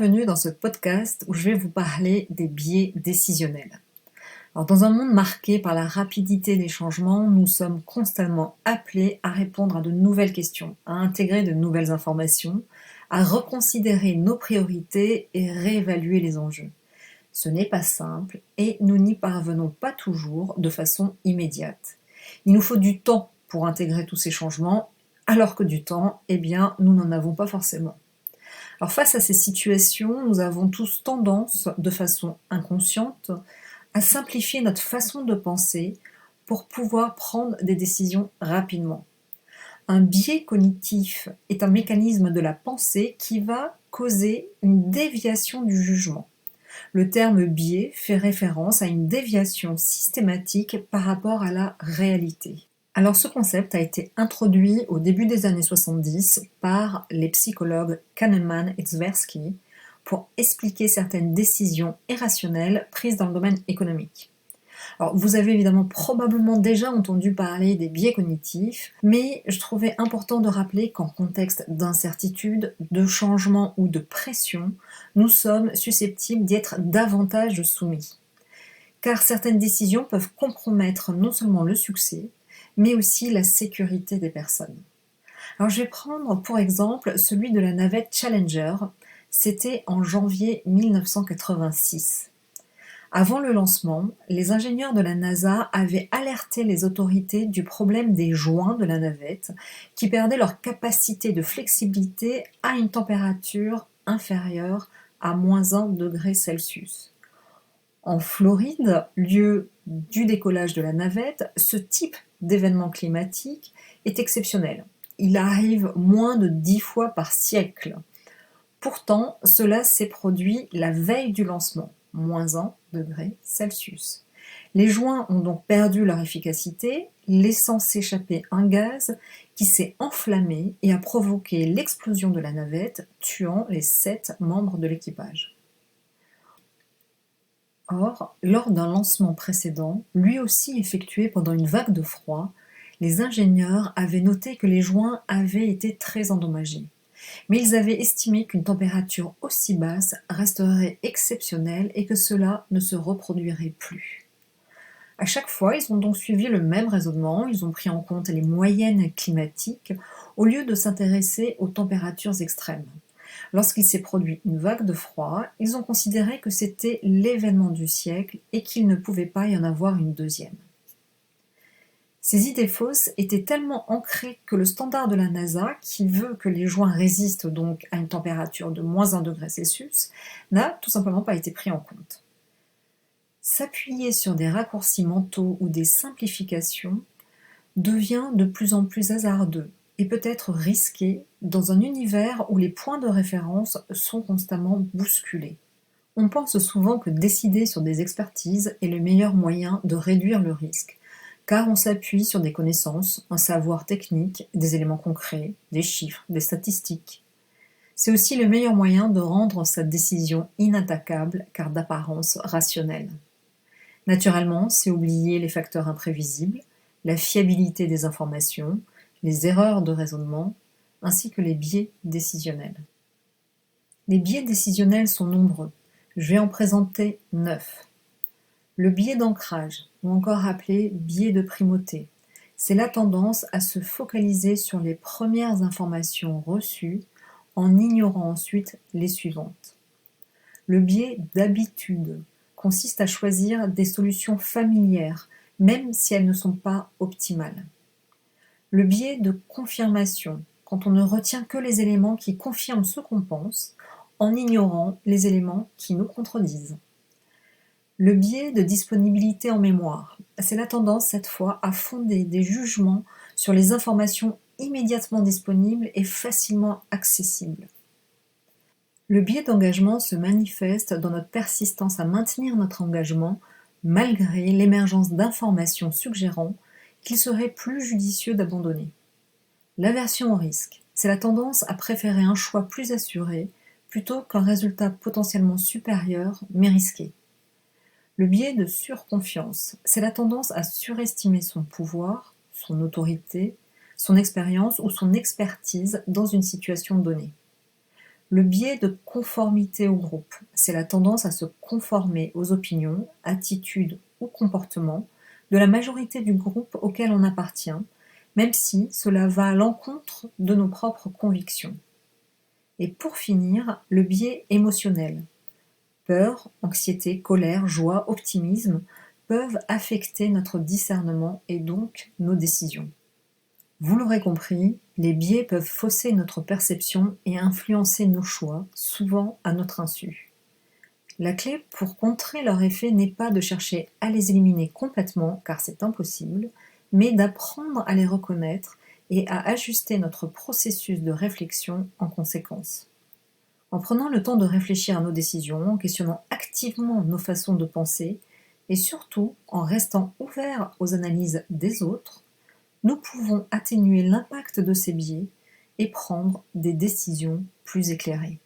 bienvenue dans ce podcast où je vais vous parler des biais décisionnels. Alors, dans un monde marqué par la rapidité des changements, nous sommes constamment appelés à répondre à de nouvelles questions, à intégrer de nouvelles informations, à reconsidérer nos priorités et réévaluer les enjeux. Ce n'est pas simple et nous n'y parvenons pas toujours de façon immédiate. Il nous faut du temps pour intégrer tous ces changements, alors que du temps, nous n'en avons pas forcément. Alors face à ces situations, nous avons tous tendance, de façon inconsciente, à simplifier notre façon de penser pour pouvoir prendre des décisions rapidement. Un biais cognitif est un mécanisme de la pensée qui va causer une déviation du jugement. Le terme biais fait référence à une déviation systématique par rapport à la réalité. Alors ce concept a été introduit au début des années 70 par les psychologues Kahneman et Tversky pour expliquer certaines décisions irrationnelles prises dans le domaine économique. Alors vous avez évidemment probablement déjà entendu parler des biais cognitifs, mais je trouvais important de rappeler qu'en contexte d'incertitude, de changement ou de pression, nous sommes susceptibles d'y être davantage soumis. Car certaines décisions peuvent compromettre non seulement le succès, mais aussi la sécurité des personnes. Alors je vais prendre pour exemple celui de la navette Challenger, c'était en janvier 1986. Avant le lancement, les ingénieurs de la NASA avaient alerté les autorités du problème des joints de la navette qui perdaient leur capacité de flexibilité à une température inférieure à -1 degré Celsius. En Floride, lieu du décollage de la navette, ce type d'événement climatique est exceptionnel. Il arrive moins de 10 fois par siècle. Pourtant, cela s'est produit la veille du lancement, -1 degré Celsius. Les joints ont donc perdu leur efficacité, laissant s'échapper un gaz qui s'est enflammé et a provoqué l'explosion de la navette, tuant les 7 membres de l'équipage. Or, lors d'un lancement précédent, lui aussi effectué pendant une vague de froid, les ingénieurs avaient noté que les joints avaient été très endommagés. Mais ils avaient estimé qu'une température aussi basse resterait exceptionnelle et que cela ne se reproduirait plus. À chaque fois, ils ont donc suivi le même raisonnement, ils ont pris en compte les moyennes climatiques au lieu de s'intéresser aux températures extrêmes. Lorsqu'il s'est produit une vague de froid, ils ont considéré que c'était l'événement du siècle et qu'il ne pouvait pas y en avoir une deuxième. Ces idées fausses étaient tellement ancrées que le standard de la NASA, qui veut que les joints résistent donc à une température de -1 degré Celsius, n'a tout simplement pas été pris en compte. S'appuyer sur des raccourcis mentaux ou des simplifications devient de plus en plus hasardeux et peut être risqué dans un univers où les points de référence sont constamment bousculés. On pense souvent que décider sur des expertises est le meilleur moyen de réduire le risque, car on s'appuie sur des connaissances, un savoir technique, des éléments concrets, des chiffres, des statistiques. C'est aussi le meilleur moyen de rendre sa décision inattaquable car d'apparence rationnelle. Naturellement, c'est oublier les facteurs imprévisibles, la fiabilité des informations, les erreurs de raisonnement, ainsi que les biais décisionnels. Les biais décisionnels sont nombreux. Je vais en présenter 9. Le biais d'ancrage, ou encore appelé biais de primauté, c'est la tendance à se focaliser sur les premières informations reçues en ignorant ensuite les suivantes. Le biais d'habitude consiste à choisir des solutions familières, même si elles ne sont pas optimales. Le biais de confirmation, quand on ne retient que les éléments qui confirment ce qu'on pense, en ignorant les éléments qui nous contredisent. Le biais de disponibilité en mémoire, c'est la tendance cette fois à fonder des jugements sur les informations immédiatement disponibles et facilement accessibles. Le biais d'engagement se manifeste dans notre persistance à maintenir notre engagement malgré l'émergence d'informations suggérant qu'il serait plus judicieux d'abandonner. L'aversion au risque, c'est la tendance à préférer un choix plus assuré plutôt qu'un résultat potentiellement supérieur mais risqué. Le biais de surconfiance, c'est la tendance à surestimer son pouvoir, son autorité, son expérience ou son expertise dans une situation donnée. Le biais de conformité au groupe, c'est la tendance à se conformer aux opinions, attitudes ou comportements de la majorité du groupe auquel on appartient, même si cela va à l'encontre de nos propres convictions. Et pour finir, le biais émotionnel. Peur, anxiété, colère, joie, optimisme peuvent affecter notre discernement et donc nos décisions. Vous l'aurez compris, les biais peuvent fausser notre perception et influencer nos choix, souvent à notre insu. La clé pour contrer leur effet n'est pas de chercher à les éliminer complètement, car c'est impossible, mais d'apprendre à les reconnaître et à ajuster notre processus de réflexion en conséquence. En prenant le temps de réfléchir à nos décisions, en questionnant activement nos façons de penser, et surtout en restant ouverts aux analyses des autres, nous pouvons atténuer l'impact de ces biais et prendre des décisions plus éclairées.